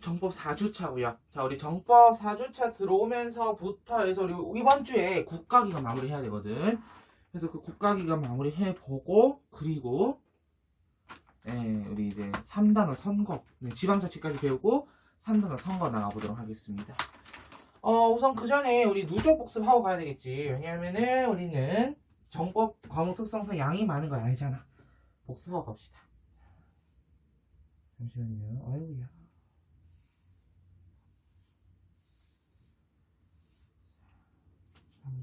정법 4주차고요. 자, 우리 정법 4주차 들어오면서부터 해서 우리 이번 주에 국가기관 마무리해야 되거든. 그래서 그 국가기관 마무리해보고, 그리고 우리 이제 3단원 선거, 지방자치까지 배우고 3단원 선거 나가보도록 하겠습니다. 우선 그 전에 우리 누적 복습하고 가야 되겠지. 왜냐면은 우리는 정법 과목 특성상 양이 많은 거 알잖아. 복습하고 갑시다. 잠시만요. 아유야.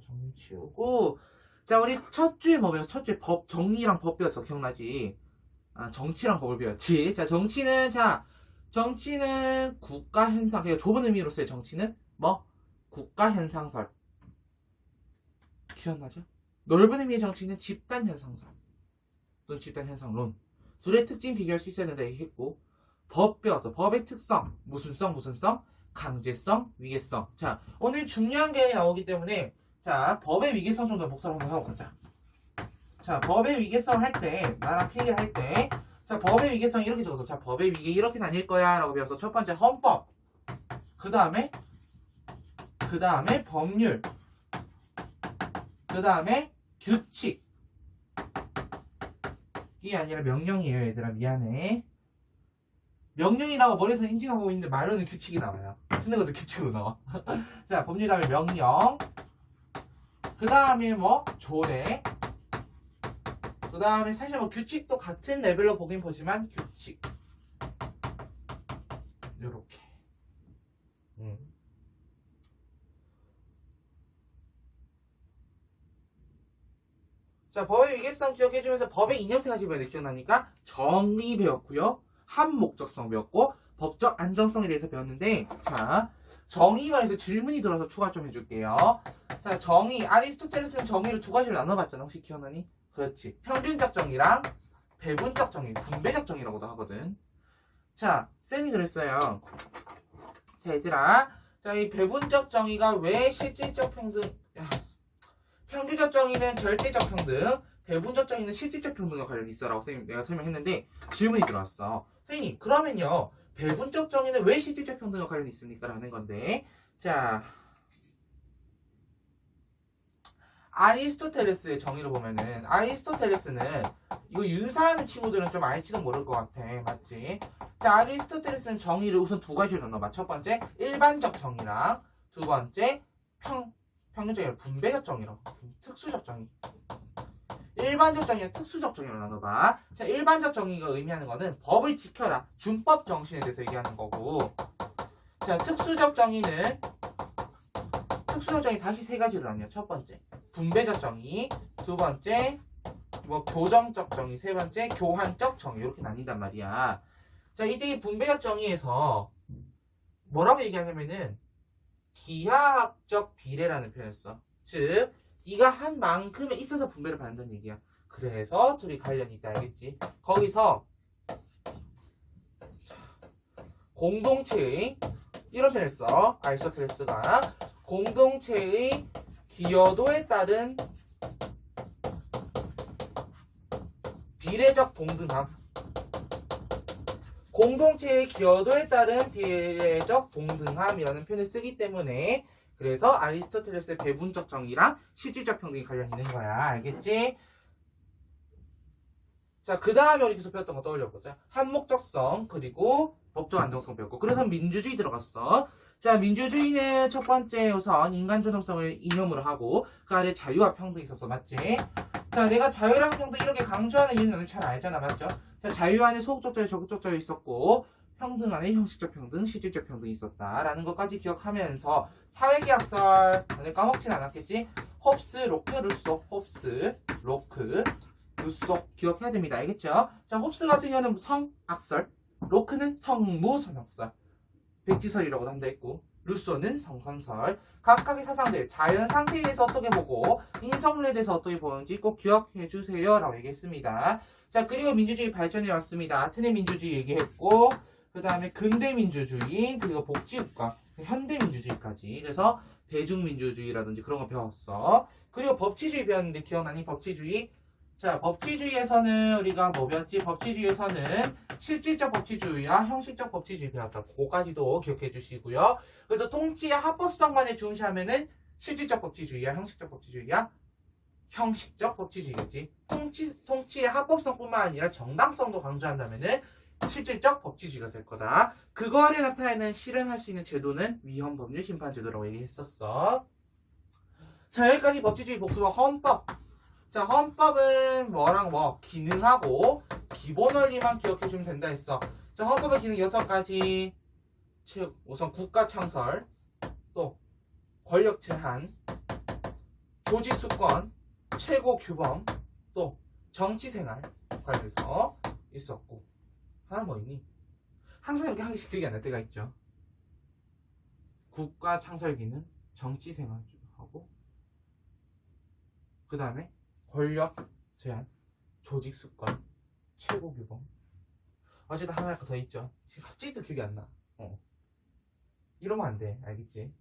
정리 치우고. 자, 우리 첫 주에 뭐 배웠어? 첫 주에 법, 정리랑 법 배웠어. 기억나지? 정치랑 법을 배웠지. 자, 정치는 국가 현상. 그러니까 좁은 의미로서의 정치는 뭐? 국가 현상설. 기억나죠? 넓은 의미의 정치는 집단 현상설. 또는 집단 현상론. 둘의 특징 비교할 수 있어야 된다 얘기했고. 법 배웠어. 법의 특성. 무슨 성? 강제성, 위계성. 자, 오늘 중요한 게 나오기 때문에 자, 법의 위계성 정도 복습 한번 하고 가자. 자, 법의 위계성 할 때, 나랑 필기를 할 때, 자, 법의 위계성 이렇게 적어서, 자, 법의 위계 이렇게 나뉠 거야 라고 배워서 첫 번째 헌법, 그 다음에 법률, 그 다음에 규칙. 이게 아니라 명령이에요, 얘들아. 미안해. 명령이라고 머리에서 인식하고 있는데 말로는 규칙이 나와요. 쓰는 것도 규칙으로 나와. 자, 법률 다음에 명령, 그 다음에 뭐 조례, 그 다음에 사실 뭐 규칙도 같은 레벨로 보긴 보지만 규칙 요렇게. 자, 법의 위계성 기억해주면서 법의 이념 세 가지 배워야 돼. 기억나니까 정의 배웠고요, 합목적성 배웠고, 법적 안정성에 대해서 배웠는데, 자, 정의에 관해서 질문이 들어서 추가 좀 해줄게요. 자, 정의, 아리스토텔레스는 정의를 두 가지로 나눠봤잖아. 혹시 기억나니? 그렇지. 평균적 정의랑 배분적 정의, 분배적 정의라고도 하거든. 자, 쌤이 그랬어요. 자, 얘들아. 자, 이 배분적 정의가 왜 실질적 평등, 평균적 정의는 절대적 평등, 배분적 정의는 실질적 평등과 관련이 있어라고 쌤이 내가 설명했는데 질문이 들어왔어. 선생님, 그러면요, 배분적 정의는 왜 실질적 평등과 관련이 있습니까? 라는 건데, 자, 아리스토텔레스의 정의를 보면은, 아리스토텔레스는 이거 윤사하는 친구들은 좀 알지도 모를 것 같아. 맞지? 자, 아리스토텔레스는 정의를 우선 두 가지로 나눠봐. 첫 번째 일반적 정의랑 두 번째 평균적이랑 분배적 정의로, 특수적 정의. 일반적 정의와 특수적 정의로 나눠봐. 자, 일반적 정의가 의미하는 거는 법을 지켜라, 준법 정신에 대해서 얘기하는 거고. 자, 특수적 정의 다시 세 가지로 나뉘어. 첫 번째 분배적 정의, 두 번째 뭐 교정적 정의, 세 번째 교환적 정의, 이렇게 나뉜단 말이야. 자, 이때 분배적 정의에서 뭐라고 얘기하냐면은 기하학적 비례라는 표현을 써. 즉, 네가 한 만큼에 있어서 분배를 받는다는 얘기야. 그래서 둘이 관련이 있다, 알겠지? 거기서 공동체의, 이런 표현을 써. 아리스토텔레스가 공동체의 기여도에 따른 비례적 동등함, 공동체의 기여도에 따른 비례적 동등함이라는 표현을 쓰기 때문에, 그래서 아리스토텔레스의 배분적 정의랑 실질적 평등이 관련이 있는 거야. 알겠지? 자, 그 다음에 우리 계속 배웠던 거 떠올려보자. 한목적성, 그리고 법적 안정성 배웠고, 그래서 민주주의 들어갔어. 자, 민주주의는 첫 번째 우선 인간 존엄성을 이념으로 하고, 그 아래 자유와 평등이 있었어. 맞지? 자, 내가 자유랑 평등 이렇게 강조하는 이유는 너는 잘 알잖아. 맞죠? 자, 자유 안에 소극적 자유, 적극적 자유 있었고, 평등 안에 형식적 평등, 실질적 평등이 있었다라는 것까지 기억하면서 사회계약설, 너네 까먹진 않았겠지? 홉스, 로크, 루소, 홉스, 로크, 루소 기억해야 됩니다. 알겠죠? 자, 홉스 같은 경우는 성악설, 로크는 성무선악설, 백지설이라고도 한다 했고, 루소는 성선설. 각각의 사상들, 자연 상태에 대해서 어떻게 보고 인성론에 대해서 어떻게 보는지 꼭 기억해 주세요 라고 얘기했습니다. 자, 그리고 민주주의 발전해 왔습니다. 아테네 민주주의 얘기했고, 그 다음에 근대민주주의, 그리고 복지국가, 현대민주주의까지. 그래서 대중민주주의라든지 그런 거 배웠어. 그리고 법치주의 배웠는데 기억나니? 법치주의. 자, 법치주의에서는 우리가 뭐 배웠지? 법치주의에서는 실질적 법치주의와 형식적 법치주의 배웠다. 그거까지도 기억해 주시고요. 그래서 통치의 합법성만을 중시하면은 실질적 법치주의야, 형식적 법치주의야, 형식적 법치주의겠지. 통치의 합법성뿐만 아니라 정당성도 강조한다면은 실질적 법치주의가 될 거다. 그거를 나타내는 실현할 수 있는 제도는 위헌법률심판제도라고 얘기했었어. 자, 여기까지 법치주의 복수와 헌법. 자, 헌법은 뭐랑 뭐 기능하고 기본 원리만 기억해 주면 된다 했어. 자, 헌법의 기능 6가지. 우선 국가 창설, 또 권력 제한, 조직 수권, 최고 규범, 또 정치 생활 관련해서 있었고. 하나 뭐 있니? 항상 이렇게 한 개씩 기억이 안 날 때가 있죠. 국가 창설 기능, 정치 생활 하고, 그 다음에 권력 제한, 조직 수권, 최고 규범. 어쨌든 하나 더 있죠. 지금 갑자기 또 기억이 안 나. 이러면 안 돼. 알겠지?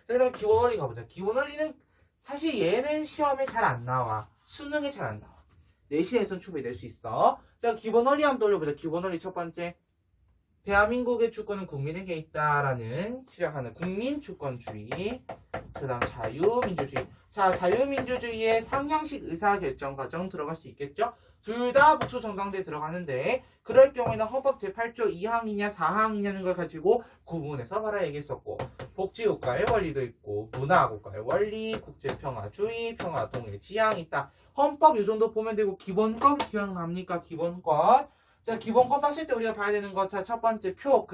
그 다음에 기본 원리 가보자. 기본 원리는 사실 얘는 시험에 잘 안 나와. 수능에 잘 안 나와. 내신에선 충분히 낼 수 있어. 자, 기본 원리 한번 떠올려보자. 기본 원리 첫 번째. 대한민국의 주권은 국민에게 있다라는 시작하는 국민주권주의. 그 다음 자유민주주의. 자, 자유민주주의의 상향식 의사결정 과정 들어갈 수 있겠죠? 둘 다 복수정당제에 들어가는데 그럴 경우에는 헌법 제8조 2항이냐 4항이냐는 걸 가지고 구분해서 말아 얘기했었고 복지국가의 원리도 있고 문화국가의 원리, 국제평화주의, 평화동일 지향이 있다. 헌법 이 정도 보면 되고 기본권 기억납니까? 기본권. 자, 기본권 봤을 때 우리가 봐야 되는 거. 자, 첫 번째 표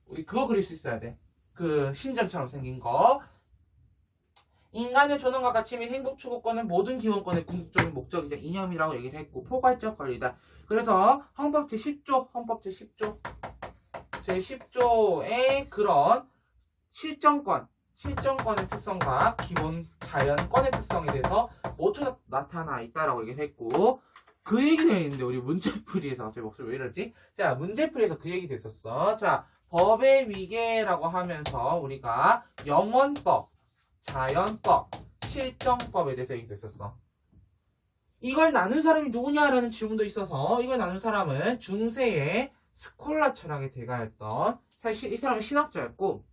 우리 그거 그릴 수 있어야 돼. 그 신점처럼 생긴 거. 인간의 존엄과 가치 및 행복 추구권은 모든 기본권의 궁극적인 목적이자 이념이라고 얘기를 했고 포괄적 권리다. 그래서 헌법 제10조 제10조의 그런 실정권의 특성과 기본 자연권의 특성에 대해서 모두 나타나 있다라고 얘기를 했고 그 얘기도 했는데 우리 문제풀이에서 제 목소리 왜 이러지? 자, 문제풀이에서 그 얘기도 했었어. 자, 법의 위계라고 하면서 우리가 영원법, 자연법, 실정법에 대해서 얘기했었어. 이걸 나눈 사람이 누구냐라는 질문도 있어서 이걸 나눈 사람은 중세의 스콜라 철학의 대가였던 사실 이 사람은 신학자였고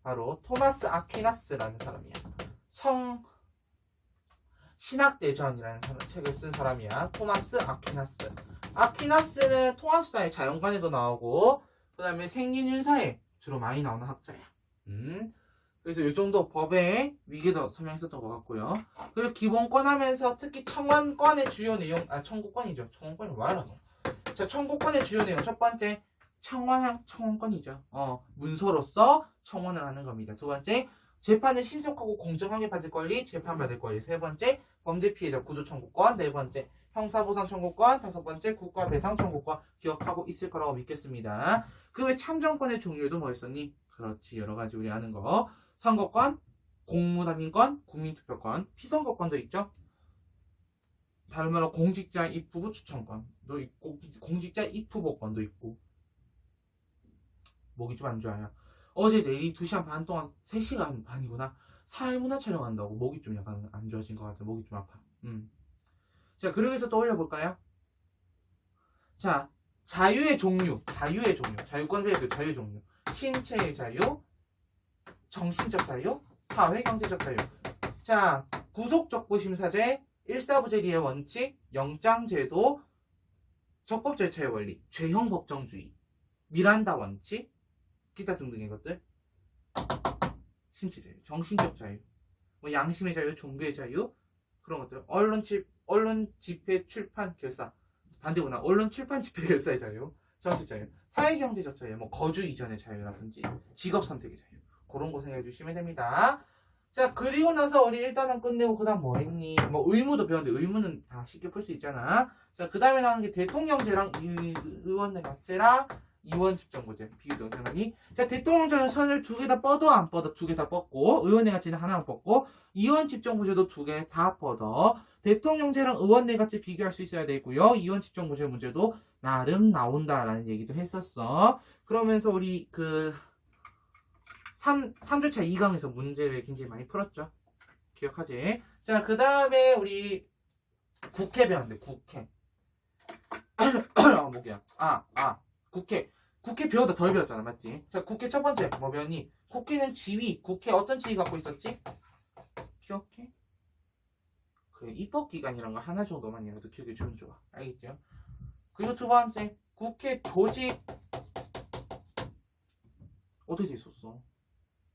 바로 토마스 아퀴나스라는 사람이야. 신학대전이라는 책을 쓴 사람이야. 토마스 아퀴나스. 아퀴나스는 통합사회 자연관에도 나오고 그 다음에 생리윤사에 주로 많이 나오는 학자야. 그래서 이 정도 법의 위계도 설명했었던 것 같고요. 그리고 기본권 하면서 특히 청원권의 주요 내용, 청구권이죠. 청원권이 뭐 알아? 자, 청구권의 주요 내용. 첫 번째, 청원권이죠. 문서로서 청원을 하는 겁니다. 두 번째, 재판을 신속하고 공정하게 받을 권리, 재판받을 권리. 세 번째, 범죄 피해자 구조 청구권. 네 번째, 형사보상 청구권. 다섯 번째, 국가 배상 청구권. 기억하고 있을 거라고 믿겠습니다. 그 외 참정권의 종류도 뭐 있었니? 그렇지, 여러 가지 우리 아는 거. 선거권, 공무담임권, 국민투표권, 피선거권도 있죠. 다른 말로 공직자 입후보 추천권도 있고, 공직자 입후보권도 있고. 목이 좀 안 좋아요. 어제 내일 2시간 반 동안 3시간 반이구나. 사회문화 촬영한다고 목이 좀 약간 안 좋아진 것 같아요. 목이 좀 아파. 자, 그러면서 또 올려볼까요? 자, 자유의 종류. 자유권자의 자유의 종류. 신체의 자유, 정신적 자유, 사회 경제적 자유. 자, 구속적부심사제, 일사부재리의 원칙, 영장제도, 적법절차의 원리, 죄형법정주의, 미란다 원칙, 기타 등등의 것들. 신체 자유, 정신적 자유, 뭐 양심의 자유, 종교의 자유, 그런 것들. 언론 집회 출판 결사. 반대구나. 언론 출판 집회 결사의 자유, 정신적 자유, 사회경제적 자유, 뭐 거주 이전의 자유라든지 직업 선택의 자유. 그런 거 생각해 주시면 됩니다. 자, 그리고 나서 우리 일단은 끝내고 그 다음 뭐 했니? 뭐 의무도 배웠는데 의무는 다 쉽게 풀 수 있잖아. 자, 그 다음에 나오는 게 대통령제랑 의원내각제랑 이원집정부제 비교도 생각하니? 자, 대통령제는 선을 2개 다 뻗어 안 뻗어? 2개 다 뻗고 의원내각제는 하나만 뻗고 이원집정부제도 2개 다 뻗어. 대통령제랑 의원내각제 비교할 수 있어야 되고요. 이원집정부제 문제도 나름 나온다라는 얘기도 했었어. 그러면서 우리 3주차 2강에서 문제를 굉장히 많이 풀었죠. 기억하지? 자, 그 다음에 우리 국회 배웠는데 국회. 뭐야? 국회. 국회 배워도 덜 배웠잖아, 맞지? 자, 국회 첫 번째 뭐 배웠니? 국회는 지위. 국회 어떤 지위 갖고 있었지? 기억해? 그 입법기관이란 거 하나 정도만이라도 기억해 주면 좋아. 알겠죠? 그리고 두 번째 국회 조직 어떻게 돼 있었어?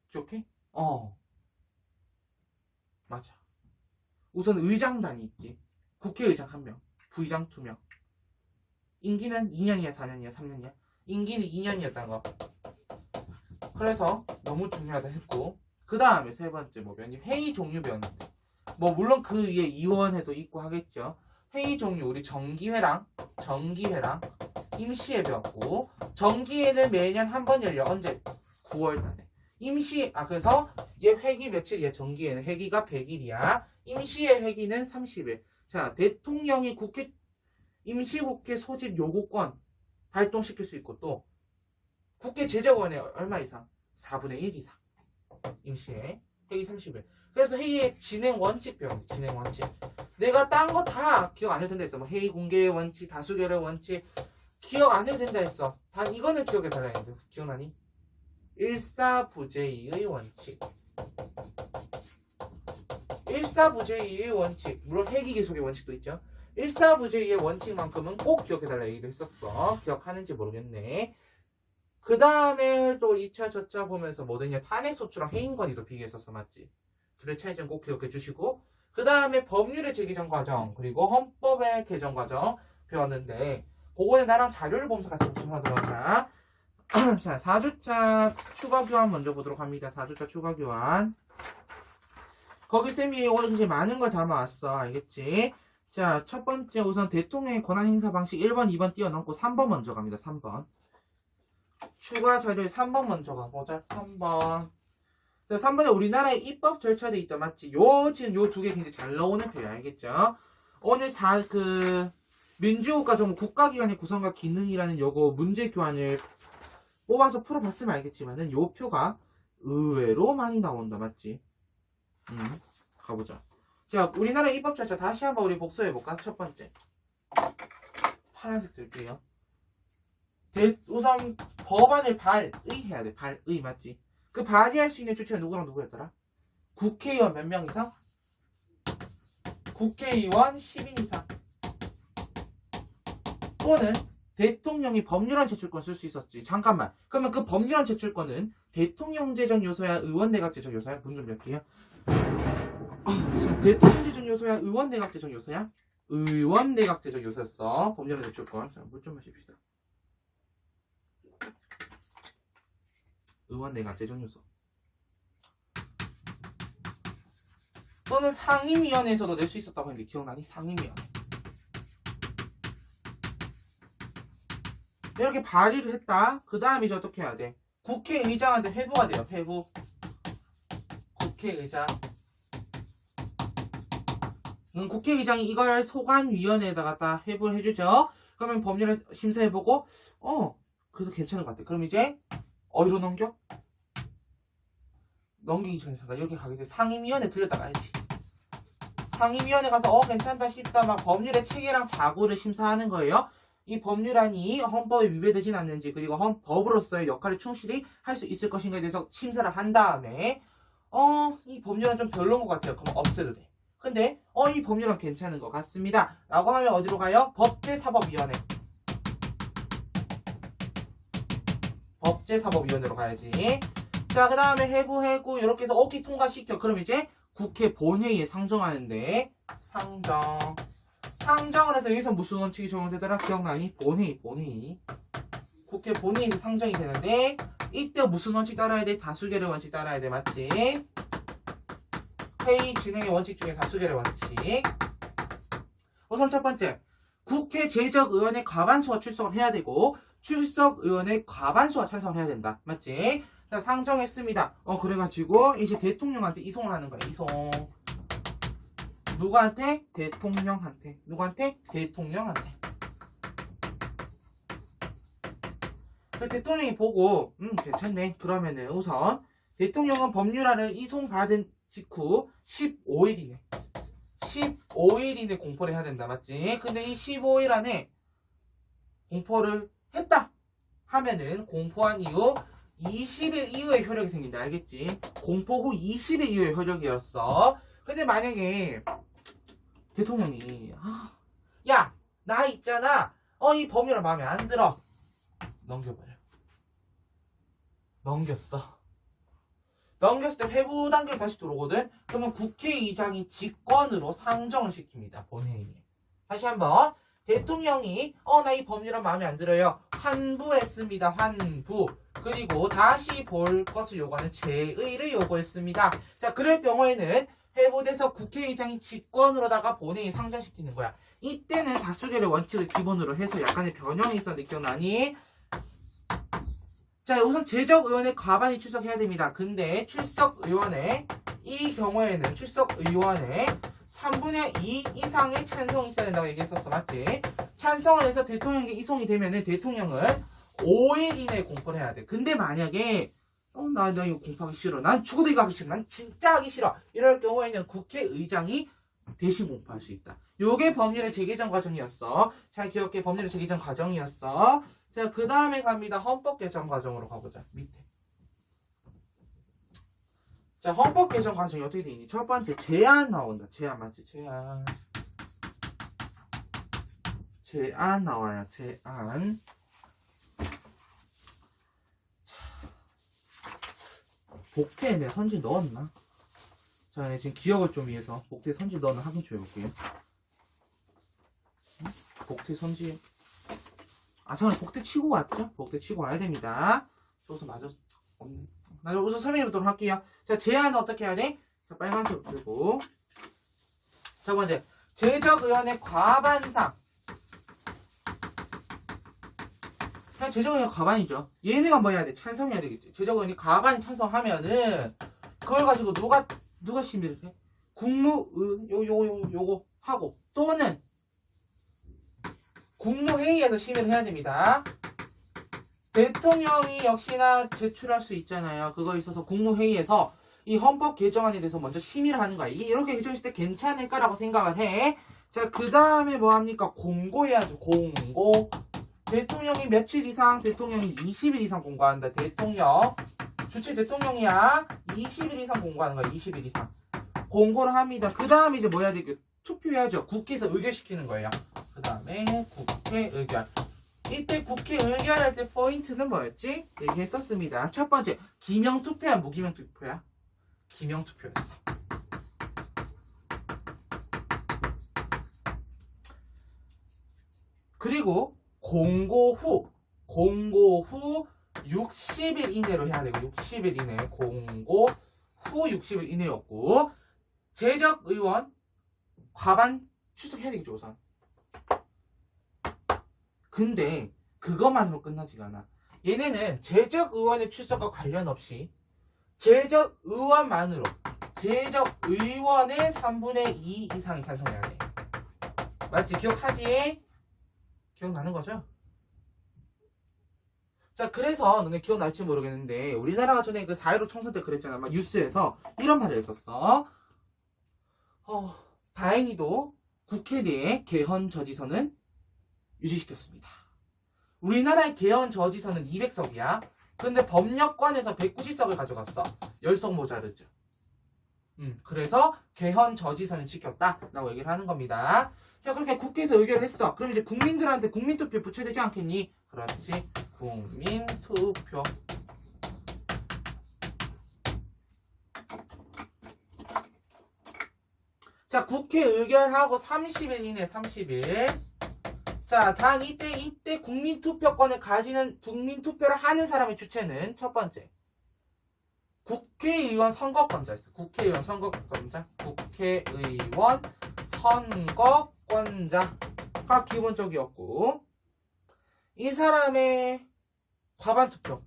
기억해? 맞아. 우선 의장단이 있지. 국회의장 1명, 부의장 2명. 임기는 2년이야, 4년이야, 3년이야? 임기는 2년이었다는 거. 그래서 너무 중요하다 했고, 그 다음에 세 번째 뭐 배웠니? 회의 종류 배웠는데, 뭐 물론 그 위에 이원회도 있고 하겠죠. 회의 종류 우리 정기회랑 임시회 배웠고, 정기회는 매년 한 번 열려. 언제? 9월달에. 그래서 얘 회기 며칠이야? 정기회는 회기가 100일이야. 임시회 회기는 30일. 자, 대통령이 임시국회 소집 요구권 발동시킬 수 있고, 또 국회 제적원에 얼마 이상? 4분의 1 이상. 임시회 회의 30일. 그래서 회의의 진행 원칙 배웠는데, 진행 원칙. 내가 딴 거 다 기억 안 해도 된다 했어. 뭐 회의 공개의 원칙, 다수결의 원칙 기억 안 해도 된다 했어. 다 이거는 기억해 달라 했는데 기억나니? 일사부재의의 원칙. 일사부재의의 원칙. 물론 회기 계속의 원칙도 있죠. 일사부재의의 원칙만큼은 꼭 기억해 달라 얘기도 했었어. 기억하는지 모르겠네. 그 다음에 또 2차 저차 보면서 뭐더냐, 탄핵소추랑 해임권위도 비교했었어. 맞지? 둘의 차이점 꼭 기억해 주시고, 그 다음에 법률의 제기전 과정, 그리고 헌법의 개정 과정 배웠는데, 그거는 나랑 자료를 보면서 같이 복습하도록 하자. 자, 4주차 추가 교환 먼저 보도록 합니다. 4주차 추가 교환. 거기 쌤이 오늘 굉장히 많은 걸 담아왔어. 알겠지? 자, 첫 번째 우선 대통령의 권한 행사 방식 1번, 2번 뛰어넘고 3번 먼저 갑니다. 3번. 추가 자료에 3번 먼저 가보자. 3번. 자, 3번에 우리나라의 입법 절차돼 있다. 맞지? 지금 요 두 개 굉장히 잘 나오는 표현. 알겠죠? 오늘 민주국가 정부 국가기관의 구성과 기능이라는 요거 문제 교환을 뽑아서 풀어봤으면 알겠지만은 요 표가 의외로 많이 나온다. 맞지? 가보자. 자, 우리나라 입법 절차 다시 한번 우리 복습해볼까? 첫 번째. 파란색 들게요. 우선 법안을 발의해야 돼. 발의 맞지? 그 발의할 수 있는 주체가 누구랑 누구였더라? 국회의원 몇 명 이상? 국회의원 10인 이상. 또는 대통령이 법률안 제출권 쓸 수 있었지. 잠깐만. 그러면 그 법률안 제출권은 대통령 제정 요소야, 의원 내각 제정 요소야? 문 좀 열게요. 대통령 제정 요소야, 의원 내각 제정 요소야? 의원 내각 제정 요소였어. 법률안 제출권. 자, 물 좀 마십시다. 의원 내각 제정 요소. 또는 상임위원회에서도 낼 수 있었다고 했는데 기억나니? 상임위원회. 이렇게 발의를 했다. 그 다음에 이제 어떻게 해야 돼? 국회의장한테 회부가 돼요. 회부. 국회의장. 국회의장이 이걸 소관위원회에다가 다 회부를 해주죠. 그러면 법률을 심사해보고 그래도 괜찮은 것 같아. 그럼 이제 어디로 넘겨? 넘기기 전에 잠깐 여기 가게 돼. 상임위원회 들렸다 가야지. 상임위원회 가서 괜찮다 싶다 막 법률의 체계랑 자구를 심사하는 거예요. 이 법률안이 헌법에 위배되진 않는지, 그리고 법으로서의 역할을 충실히 할 수 있을 것인가에 대해서 심사를 한 다음에 이 법률안 좀 별로인 것 같아요. 그럼 없애도 돼. 근데 이 법률안 괜찮은 것 같습니다 라고 하면 어디로 가요? 법제사법위원회. 법제사법위원회로 가야지. 자, 그 다음에 해부 이렇게 해서 오케이 통과시켜. 그럼 이제 국회 본회의에 상정하는데 상정을 해서 여기서 무슨 원칙이 적용되더라? 기억나니? 본회의. 국회 본회의에서 상정이 되는데 이때 무슨 원칙 따라야 돼? 다수결의 원칙 따라야 돼. 맞지? 회의 진행의 원칙 중에 다수결의 원칙. 우선 첫 번째, 국회 제적 의원의 과반수가 출석을 해야 되고 출석 의원의 과반수가 찬성을 해야 된다. 맞지? 자, 상정했습니다. 그래가지고 이제 대통령한테 이송을 하는 거야. 이송. 누구한테? 대통령한테. 누구한테? 대통령한테. 대통령이 보고 괜찮네. 그러면은 우선 대통령은 법률안을 이송받은 직후 15일이네. 15일 이내 공포를 해야 된다. 맞지? 근데 이 15일 안에 공포를 했다 하면은 공포한 이후 20일 이후에 효력이 생긴다. 알겠지? 공포 후 20일 이후에 효력이었어. 근데 만약에 대통령이 야, 나 있잖아. 이 법률은 마음에 안 들어. 넘겨버려. 넘겼어. 넘겼을 때 회부 단계로 다시 들어오거든. 그러면 국회의장이 직권으로 상정을 시킵니다. 본회의에. 다시 한번. 대통령이 나 이 법률은 마음에 안 들어요. 환부했습니다. 환부. 그리고 다시 볼 것을 요구하는 재의를 요구했습니다. 자, 그럴 경우에는 회부돼서 국회의장이 직권으로다가 본회의에 상정시키는 거야. 이때는 다수결의 원칙을 기본으로 해서 약간의 변형이 있었는데 기억나니? 자, 우선 제적의원의 과반이 출석해야 됩니다. 근데 출석의원의 이 경우에는 출석의원의 3분의 2 이상의 찬성이 있어야 된다고 얘기했었어. 맞지? 찬성을 해서 대통령에게 이송이 되면은 대통령은 5일 이내에 공포를 해야 돼. 근데 만약에 나 이거 공포하기 싫어. 난 죽어도 이거 하기 싫어. 난 진짜 하기 싫어. 이럴 경우에는 국회의장이 대신 공포할 수 있다. 요게 법률의 재개정 과정이었어. 잘 기억해. 법률의 재개정 과정이었어. 자, 그 다음에 갑니다. 헌법 개정 과정으로 가보자. 밑에. 자, 헌법 개정 과정이 어떻게 돼 있니? 첫 번째, 제안 나온다. 제안 맞지? 제안 나와요. 제안. 복태에 내 선지 넣었나? 자, 내 지금 기억을 좀 위해서 복태 선지 넣었나 확인 좀 해볼게요. 복태 선지. 저는 복태 치고 왔죠? 복태 치고 와야 됩니다. 저우선 맞아. 나 우선 설명해 보도록 할게요. 자, 제안은 어떻게 해야 돼? 자, 빨간색 들고. 첫 번째, 제적의원의 과반상. 그냥 제적의원의 과반이죠. 얘네가 뭐 해야 돼? 찬성해야 되겠지. 제적의원이 과반 찬성하면은, 그걸 가지고 누가 심의를 해? 요거 하고, 또는, 국무회의에서 심의를 해야 됩니다. 대통령이 역시나 제출할 수 있잖아요. 그거 있어서 국무회의에서 이 헌법 개정안에 대해서 먼저 심의를 하는 거야. 이렇게 개정했을 때 괜찮을까라고 생각을 해. 자, 그 다음에 뭐 합니까? 공고해야죠. 공고. 대통령이 며칠 이상, 대통령이 20일 이상 공고한다. 주체 대통령이야. 20일 이상 공고하는 거야. 20일 이상. 공고를 합니다. 그 다음에 이제 뭐 해야 되겠? 투표해야죠. 국회에서 의결시키는 거예요. 그 다음에 국회 의결. 이때 국회 의결할 때 포인트는 뭐였지? 얘기했었습니다. 첫 번째, 기명 투표야, 무기명 투표야? 기명 투표였어. 그리고 공고 후 60일 이내로 해야 되고 60일 이내 공고 후 60일 이내였고 제적의원 과반 출석해야 되겠죠 우선. 근데 그것만으로 끝나지가 않아. 얘네는 제적의원의 출석과 관련 없이 제적의원만으로 제적의원의 3분의 2 이상이 찬성해야 돼. 맞지? 기억하지? 기억나는 거죠? 자, 그래서 너네 기억날지 모르겠는데 우리나라가 전에 그 4.15 총선 때 그랬잖아. 막 뉴스에서 이런 말을 했었어. 다행히도 국회 내에 개헌 저지선은 유지시켰습니다. 우리나라의 개헌 저지선은 200석이야. 근데 법력관에서 190석을 가져갔어. 10석 모자르죠. 그래서 개헌 저지선을 지켰다라고 얘기를 하는 겁니다. 자, 그렇게 국회에서 의결을 했어. 그럼 이제 국민들한테 국민투표 붙여야 되지 않겠니? 그렇지. 국민투표. 자, 국회 의결하고 30일 이내 30일. 자, 단 이때 국민투표권을 가지는 국민투표를 하는 사람의 주체는 첫 번째. 국회의원 선거권자 있어. 국회의원 선거권자가 기본적이었고 이 사람의 과반 투표.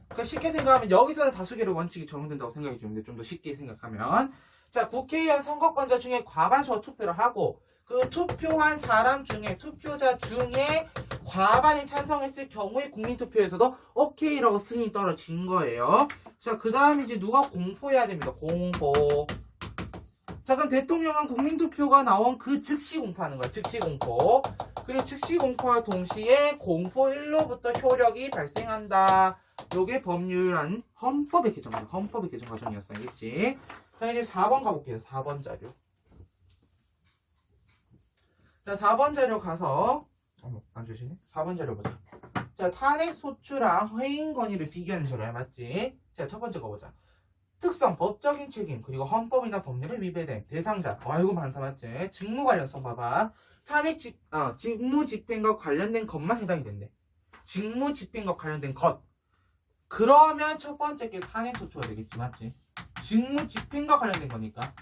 그러니까 쉽게 생각하면 여기서는 다수결의 원칙이 적용된다고 생각해 주는데 좀 더 쉽게 생각하면 자, 국회의원 선거권자 중에 과반수가 투표를 하고 그 투표한 사람 중에 투표자 중에 과반이 찬성했을 경우에 국민투표에서도 오케이라고 승인이 떨어진 거예요. 자, 그 다음에 이제 누가 공포해야 됩니다. 공포. 자, 그럼 대통령은 국민투표가 나온 그 즉시 공포하는 거야. 즉시 공포. 그리고 즉시 공포와 동시에 공포일로부터 효력이 발생한다. 요게 법률안 헌법의 개정 과정. 헌법의 개정 과정이었어. 알겠지? 자, 이제 4번 가볼게요. 4번 자료. 자, 4번 자료 가서 어머, 안 주시네? 4번 자료 보자. 자, 탄핵 소추랑 회인 건의를 비교하는 자료야. 맞지? 자, 첫 번째 거 보자. 특성, 법적인 책임, 그리고 헌법이나 법률에 위배된 대상자. 아이고 많다. 맞지? 직무 관련성 봐봐. 탄핵 직무 집행과 관련된 것만 해당이 된대. 직무 집행과 관련된 것. 그러면 첫 번째 게 탄핵 소추가 되겠지. 맞지? 직무 집행과 관련된 거니까.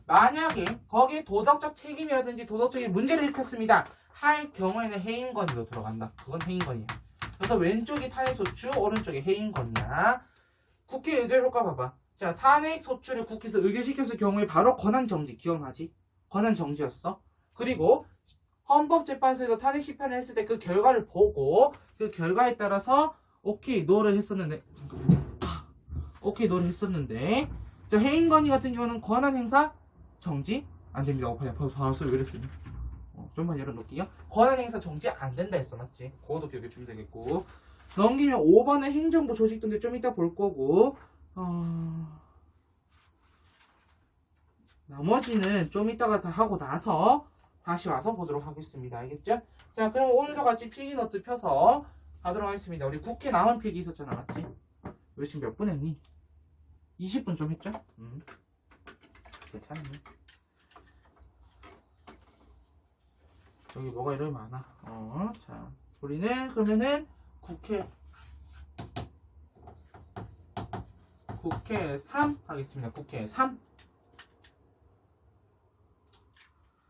만약에 거기에 도덕적 책임이라든지 도덕적인 문제를 일으켰습니다 할 경우에는 해임건의로 들어간다. 그건 해임건의야. 그래서 왼쪽이 탄핵소추, 오른쪽이 해임건의야. 국회 의결 효과 봐봐. 자, 탄핵소추를 국회에서 의결시켰을 경우에 바로 권한정지. 기억나지? 권한정지였어. 그리고 헌법재판소에서 탄핵 심판을 했을 때 그 결과를 보고 그 결과에 따라서 오케이 노를 했었는데 자, 해임건의 같은 경우는 권한행사 정지 안 됩니다. 그냥 단어수 왜 이랬으니? 좀만 열어놓을게요. 권한행사 정지 안 된다 했어. 맞지? 그것도 기억해 주면 되겠고. 넘기면 5번은 행정부 조직도인데 좀 이따 볼 거고 나머지는 좀 이따가 다 하고 나서 다시 와서 보도록 하겠습니다. 알겠죠? 자, 그럼 오늘도 같이 필기노트 펴서 가도록 하겠습니다. 우리 국회 남은 필기 있었잖아. 맞지? 우리 지금 몇 분 했니? 20분 좀 했죠? 괜찮네. 여기 뭐가 이렇게 많아. 자, 우리는 그러면은 국회 3 하겠습니다. 국회 3.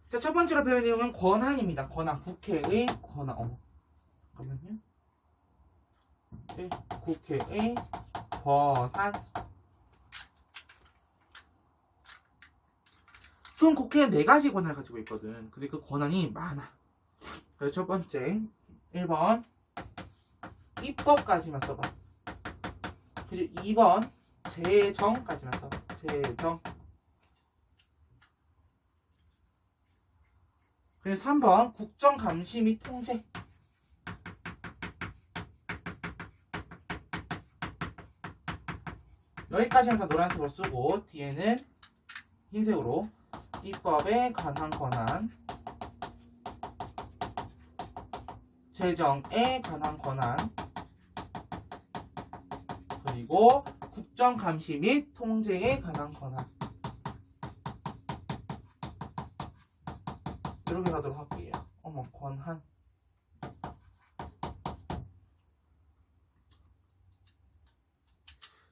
자, 첫 번째로 배울 내용은 권한입니다. 권한. 국회의 권한. 잠깐만요. 국회의 권한. 총 국회는 4가지 권한을 가지고 있거든. 근데 그 권한이 많아. 그래서 첫 번째 1번 입법까지만 써봐. 그리고 2번 재정까지만 써봐. 재정. 그리고 3번 국정감시 및 통제. 여기까지는 다 노란색으로 쓰고 뒤에는 흰색으로 입법에 관한 권한, 재정에 관한 권한, 그리고 국정감시 및 통제에 관한 권한. 이렇게 가도록 할게요. 권한.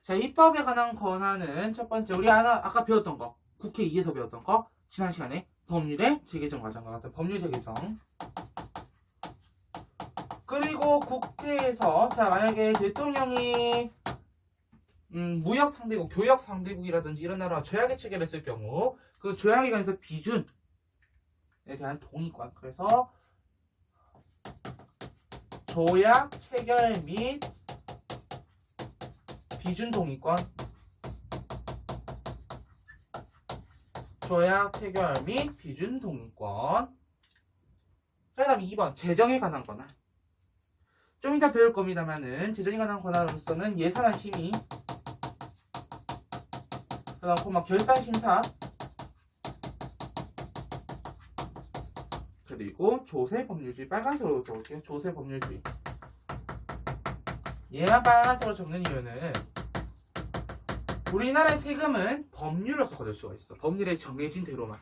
자, 입법에 관한 권한은 첫 번째 우리 아까 배웠던 거, 국회 2에서 배웠던 거, 지난 시간에 법률의 재개정 과정과 같은 법률 재개정. 그리고 국회에서 자, 만약에 대통령이 무역 상대국, 교역 상대국이라든지 이런 나라와 조약의 체결을 했을 경우 그 조약에 관해서 비준에 대한 동의권. 그래서 조약 체결 및 비준 동의권. 조약 체결 및 비준 동의권. 그 다음 2번 재정에 관한 권한. 좀 이따 배울 겁니다만은 재정에 관한 권한으로서는 예산안 심의, 그 다음 결산 심사, 그리고 조세 법률주의. 빨간색으로 적을게요. 조세 법률주의. 얘만 빨간색으로 적는 이유는 우리나라의 세금은 법률로서 거둘 수가 있어. 법률에 정해진 대로만.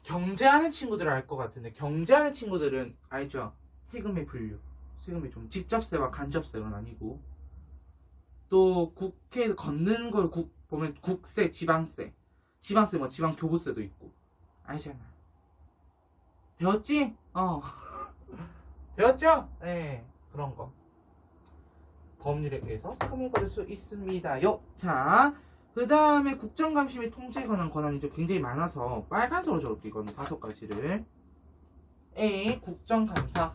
경제하는 친구들은 알 것 같은데 경제하는 친구들은 알죠? 세금의 분류. 세금이 좀 직접세와 간접세는 아니고 또 국회에서 걷는 걸 보면 국세, 지방세, 지방세 지방교부세도 있고 알잖아. 배웠지? 배웠죠? 네, 그런 거. 법률에 의해서 세금을 거둘 수 있습니다요. 자, 그 다음에 국정감시 및 통제에 관한 권한이 좀 굉장히 많아서 빨간색으로 적을게. 이거는 5가지를. A. 국정감사.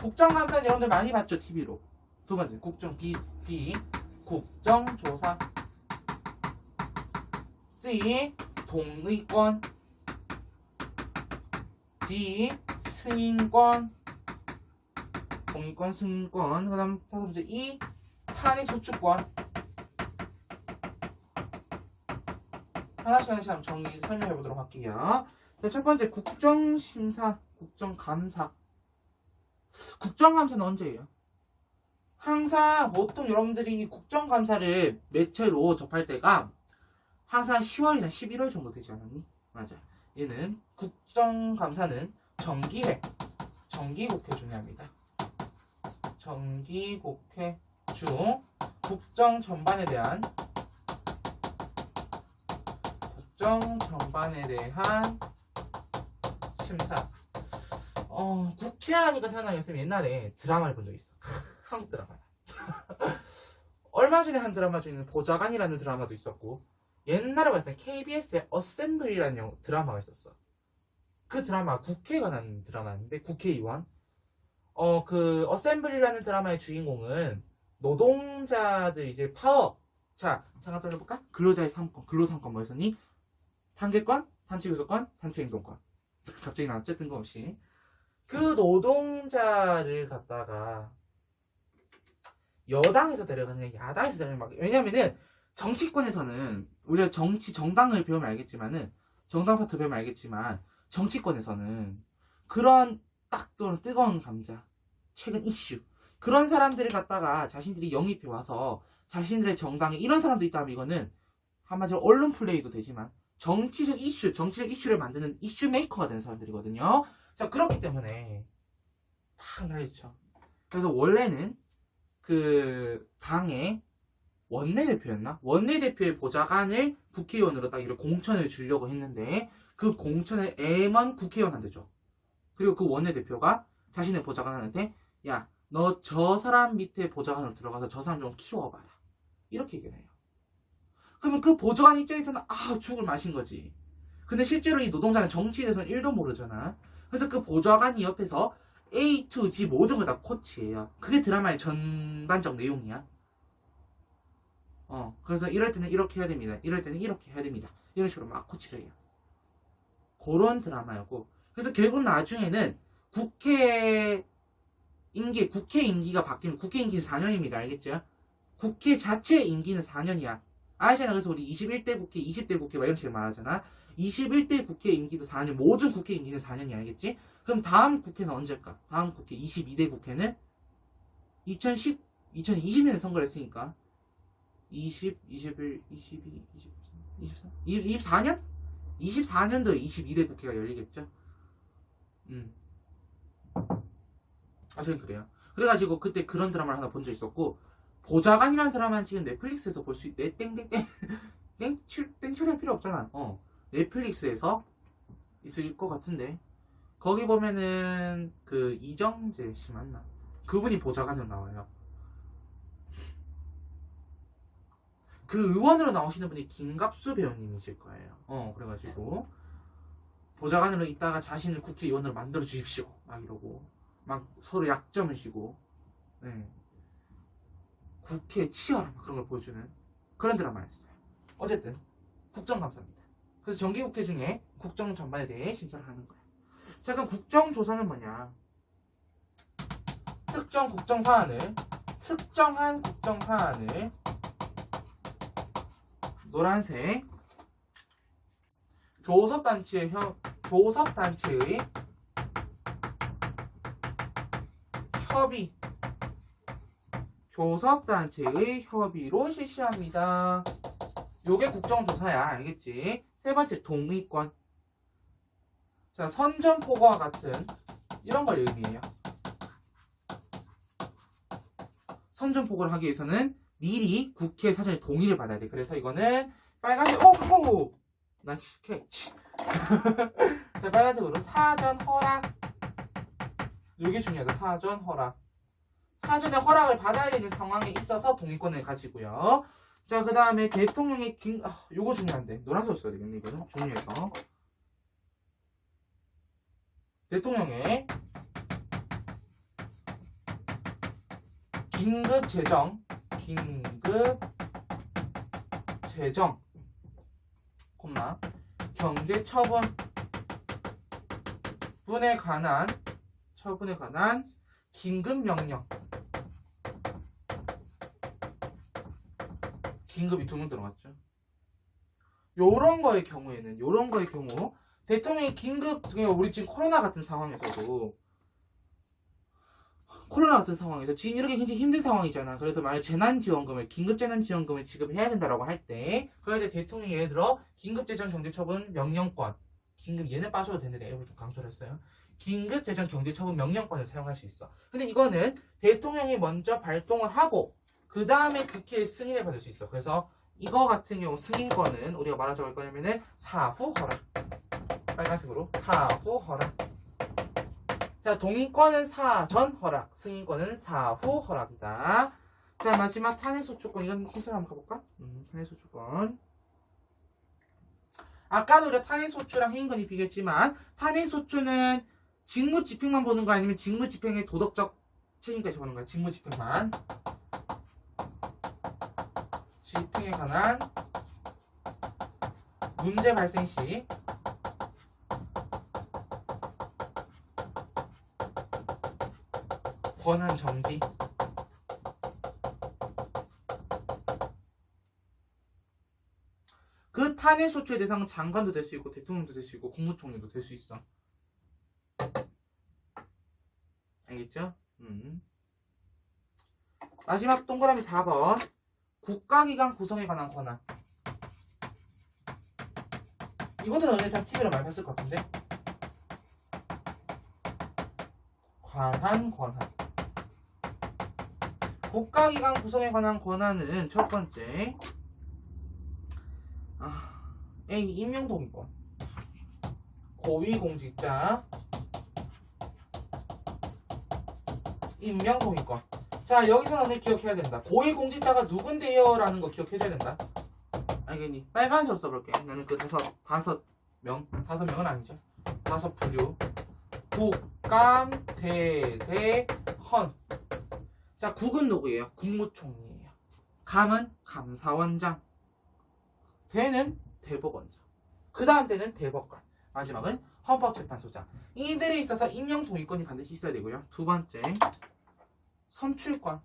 국정감사는 여러분들 많이 봤죠? TV로. 두 번째 B 국정조사. C 동의권. D 승인권. 동의권, 승인권. 그다음 다섯 번째 E 탄핵 소추권. 하나씩 한번 설명해 보도록 할게요. 자, 첫 번째 국정심사, 국정감사. 국정감사는 언제예요? 항상 보통 여러분들이 국정감사를 매체로 접할 때가 항상 10월이나 11월 정도 되지 않았니? 맞아. 얘는 국정감사는 정기회, 정기국회 중요합니다. 정기국회 중 국정 전반에 대한 심사. 국회 하니까 생각나는 게 옛날에 드라마를 본 적 있어. 한국 드라마야. 얼마 전에 한 드라마 중에는 보좌관이라는 드라마도 있었고, 옛날에 봤을 때 KBS의 어셈블리라는 드라마가 있었어. 그 드라마 국회에 관한 드라마인데, 국회의원. 그 어셈블리라는 드라마의 주인공은 노동자들 이제 파업. 자, 잠깐 떠올려볼까? 근로자의 3권, 근로3권 뭐였었니? 단계권, 단체교섭권, 단체행동권. 갑자기 나왔죠? 뜬금없이. 그 노동자를 갖다가 여당에서 데려가는 야당에서 데려가는 왜냐면은 정치권에서는 우리가 정당을 배우면 알겠지만은 정당 파트 배우면 알겠지만 정치권에서는 그런 딱 뜨거운 감자, 최근 이슈 그런 사람들을 갖다가 자신들이 영입해 와서 자신들의 정당에 이런 사람도 있다면 이거는 한마디로 언론 플레이도 되지만 정치적 이슈를 만드는 이슈 메이커가 되는 사람들이거든요. 자, 그렇기 때문에 막 난리쳐. 그래서 원래는 그 당의 원내대표였나? 원내대표의 보좌관을 국회의원으로 딱 이렇게 공천을 주려고 했는데 그 공천을 M1 국회의원한테 줘. 그리고 그 원내대표가 자신의 보좌관한테 야, 너 저 사람 밑에 보좌관으로 들어가서 저 사람 좀 키워봐라. 이렇게 얘기를 해요. 그러면 그 보좌관 입장에서는 죽을 맛인 거지. 근데 실제로 이 노동자는 정치에 대해서는 1도 모르잖아. 그래서 그 보좌관이 옆에서 A to Z 모든 걸 다 코치해요. 그게 드라마의 전반적 내용이야. 그래서 이럴 때는 이렇게 해야 됩니다. 이럴 때는 이렇게 해야 됩니다. 이런 식으로 막 코치를 해요. 그런 드라마였고. 그래서 결국 나중에는 국회 임기가 바뀌면 국회 임기는 4년입니다. 알겠죠? 국회 자체의 임기는 4년이야. 알잖아. 그래서 우리 21대 국회, 20대 국회 막 이런 식으로 말하잖아. 21대 국회 임기도 4년, 모든 국회 임기는 4년이 알겠지? 그럼 다음 국회는 언제일까? 다음 국회, 22대 국회는 2020년에 선거를 했으니까 20, 21, 22, 23, 24년? 24년도에 22대 국회가 열리겠죠? 저는 그래요. 그래가지고 그때 그런 드라마를 하나 본 적 있었고, 보좌관이라는 드라마는 지금 넷플릭스에서 볼 수 있대. 땡처리할 필요 없잖아. 넷플릭스에서 있을 것 같은데, 거기 보면은 그 이정재 씨 맞나? 그분이 보좌관으로 나와요. 그 의원으로 나오시는 분이 김갑수 배우님이실 거예요. 그래가지고 보좌관으로 있다가 자신을 국회의원으로 만들어 주십시오. 막 이러고 막 서로 약점을 지고, 네. 국회에 치열한 그런 걸 보여주는 그런 드라마였어요. 어쨌든 국정감사입니다. 그래서 정기국회 중에 국정 전반에 대해 심사를 하는 거예요. 자, 그럼 국정조사는 뭐냐? 특정한 국정사안을 노란색 교섭단체의 협의로 실시합니다. 요게 국정조사야. 알겠지? 세 번째, 동의권. 자, 선전포고와 같은 이런 걸 의미해요. 선전포고를 하기 위해서는 미리 국회 사전에 동의를 받아야 돼. 그래서 이거는 빨간색, 나 캐치. 자, 빨간색으로 사전 허락. 이게 중요하다. 사전 허락. 사전에 허락을 받아야 되는 상황에 있어서 동의권을 가지고요. 자, 그 다음에 대통령의 요거 중요한데. 노란색 써야 되겠네. 이거는 중요해서. 대통령의 긴급 재정, 콤마, 경제 처분에 관한 긴급 명령. 긴급이 2명 들어갔죠. 요런 거의 경우 대통령이 긴급, 우리 지금 코로나 같은 상황에서 지금 이렇게 굉장히 힘든 상황이잖아. 그래서 만약 재난지원금을, 긴급재난지원금을 지급해야 된다라고 할 때, 그럴 때 대통령이 예를 들어 긴급재정경제처분 명령권, 얘는 빠져도 되는데 일부러 좀 강조를 했어요. 긴급재정경제처분 명령권을 사용할 수 있어. 근데 이거는 대통령이 먼저 발동을 하고 그 다음에 국회의 승인을 받을 수 있어. 그래서 이거 같은 경우 승인권은 우리가 말하자고 할 거냐면은 사후 허락. 빨간색으로 사후 허락. 자, 동의권은 사전 허락, 승인권은 사후 허락이다. 자, 마지막 탄핵소추권. 이건 힌트를 한번 가볼까? 탄핵소추권. 아까도 우리가 탄핵소추랑 해임권이 비교했지만 탄핵소추는 직무집행만 보는 거 아니면 직무집행의 도덕적 책임까지 보는 거야. 직무집행만. 집행에 관한 문제 발생 시 권한 정지. 그 탄핵소추의 대상은 장관도 될 수 있고 대통령도 될 수 있고 국무총리도 될 수 있어. 알겠죠? 마지막 동그라미 4번. 국가기관 구성에 관한 권한. 이것도 너네 참 TV로 많이 봤을 것 같은데. 권한. 국가기관 구성에 관한 권한은 첫 번째, A. 임명동의권. 고위공직자 임명동의권. 자, 여기서 너네 기억해야 된다. 고위공직자가 누군데요? 라는 거 기억해줘야 된다. 알겠니? 빨간색으로 써볼게. 나는 그 다섯 명은 아니죠. 5 부류. 국감, 대대, 헌. 자, 국은 누구예요? 국무총리예요. 감은 감사원장. 대는 대법원장. 그 다음 대는 대법관. 마지막은 헌법재판소장. 이들에 있어서 임명동의권이 반드시 있어야 되고요. 두 번째, 선출권.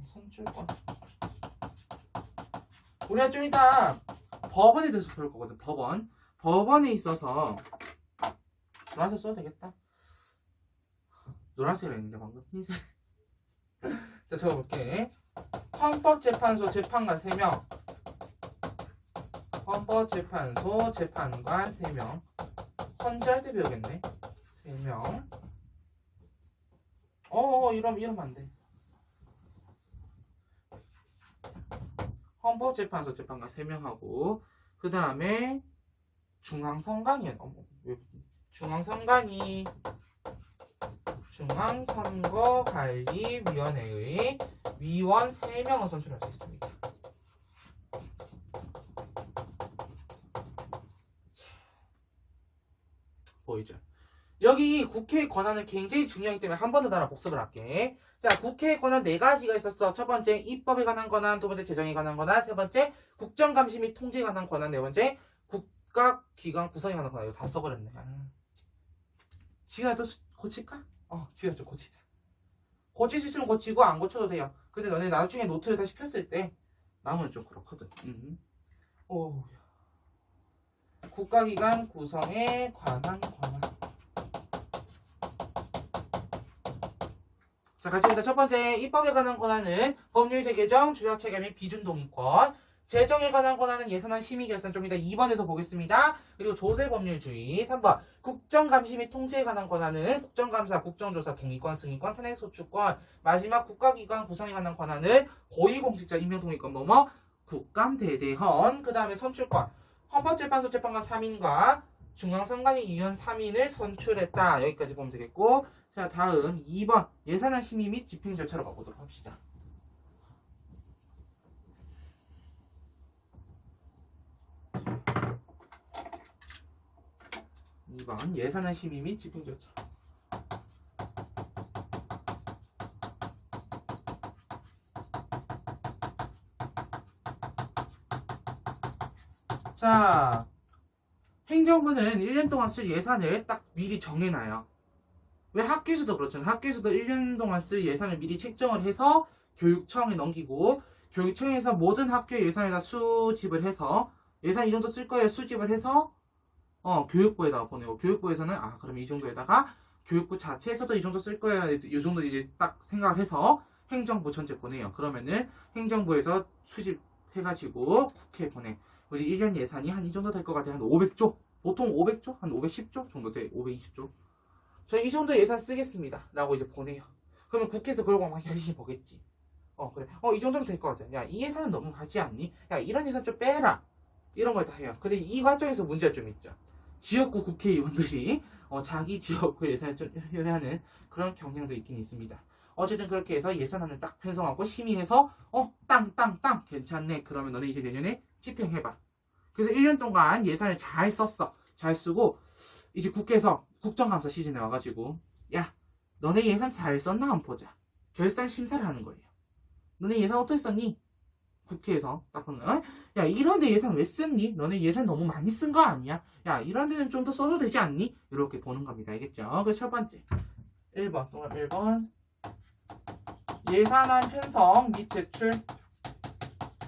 선출권. 우리가 좀 이따 법원에 대해서 배울 거거든. 법원에 있어서 노란색 써도 되겠다. 노란색이라 했는데 방금 흰색. 자, 적어볼게. 헌법재판소 재판관 3명. 헌법재판소 재판관 3명. 헌재할 때 배우겠네. 3명. 이러면 안 돼. 헌법재판소 재판관 3명하고, 그 다음에 중앙선관위원회. 중앙선거관리위원회의 위원 3명을 선출할 수 있습니다. 보이죠? 여기 국회의 권한은 굉장히 중요하기 때문에 한 번 더 따라 복습을 할게. 자, 국회의 권한 4가지가 있었어. 첫 번째, 입법에 관한 권한. 두 번째, 재정에 관한 권한. 세 번째, 국정감시 및 통제에 관한 권한. 네 번째, 국가기관 구성에 관한 권한. 이거 다 써버렸네. 지가 또 고칠까? 지가 좀 고치자. 고칠 수 있으면 고치고 안 고쳐도 돼요. 근데 너네 나중에 노트를 다시 폈을 때 나오면 좀 그렇거든. 국가기관 구성에 관한 권한. 자, 같이 보자. 첫 번째, 입법에 관한 권한은 법률 재개정, 조약체계 및 비준동의권. 재정에 관한 권한은 예산안 심의결산. 좀 이따 2번에서 보겠습니다. 그리고 조세법률주의. 3번, 국정감시 및 통제에 관한 권한은 국정감사, 국정조사, 동의권, 승인권, 탄핵소추권. 마지막 국가기관 구성에 관한 권한은 고위공직자 임명동의권 국감, 대대헌. 그 다음에 선출권. 헌법재판소 재판관 3인과 중앙선관위위원 3인을 선출했다. 여기까지 보면 되겠고, 자, 다음 2번 예산안 심의 및 집행 절차로 가보도록 합시다. 2번 예산안 심의 및 집행 절차. 자, 행정부는 1년 동안 쓸 예산을 딱 미리 정해놔요. 왜 학교에서도 그렇잖아요. 학교에서도 1년 동안 쓸 예산을 미리 책정을 해서 교육청에 넘기고 교육청에서 모든 학교의 예산을 다 수집을 해서 예산 이 정도 쓸 거예요. 수집을 해서 교육부에다가 보내고 교육부에서는 그럼 이 정도에다가 교육부 자체에서도 이 정도 쓸 거예요. 이 정도 이제 딱 생각을 해서 행정부 전체 보내요. 그러면은 행정부에서 수집해가지고 국회에 보내. 우리 1년 예산이 한 이 정도 될 것 같아요. 한 500조? 보통 500조? 한 510조 정도 돼. 520조? 저 이 정도 예산 쓰겠습니다. 라고 이제 보내요. 그러면 국회에서 그걸 막 열심히 보겠지. 그래. 이 정도면 될 것 같아. 야, 이 예산은 너무 가지 않니? 야, 이런 예산 좀 빼라. 이런 걸 다 해요. 근데 이 과정에서 문제가 좀 있죠. 지역구 국회의원들이 자기 지역구 예산을 좀 효율하는 그런 경향도 있긴 있습니다. 어쨌든 그렇게 해서 예산안을 딱 편성하고 심의해서 땅 괜찮네. 그러면 너네 이제 내년에 집행해봐. 그래서 1년 동안 예산을 잘 썼어. 잘 쓰고 이제 국회에서 국정감사 시즌에 와가지고 야, 너네 예산 잘 썼나 한번 보자. 결산 심사를 하는 거예요. 너네 예산 어떻게 썼니? 국회에서 딱 보면 야, 이런데 예산 왜 썼니? 너네 예산 너무 많이 쓴 거 아니야? 야, 이런 데는 좀 더 써도 되지 않니? 이렇게 보는 겁니다. 알겠죠? 그 첫 번째 1번 동안 1번 예산안 편성 및 제출.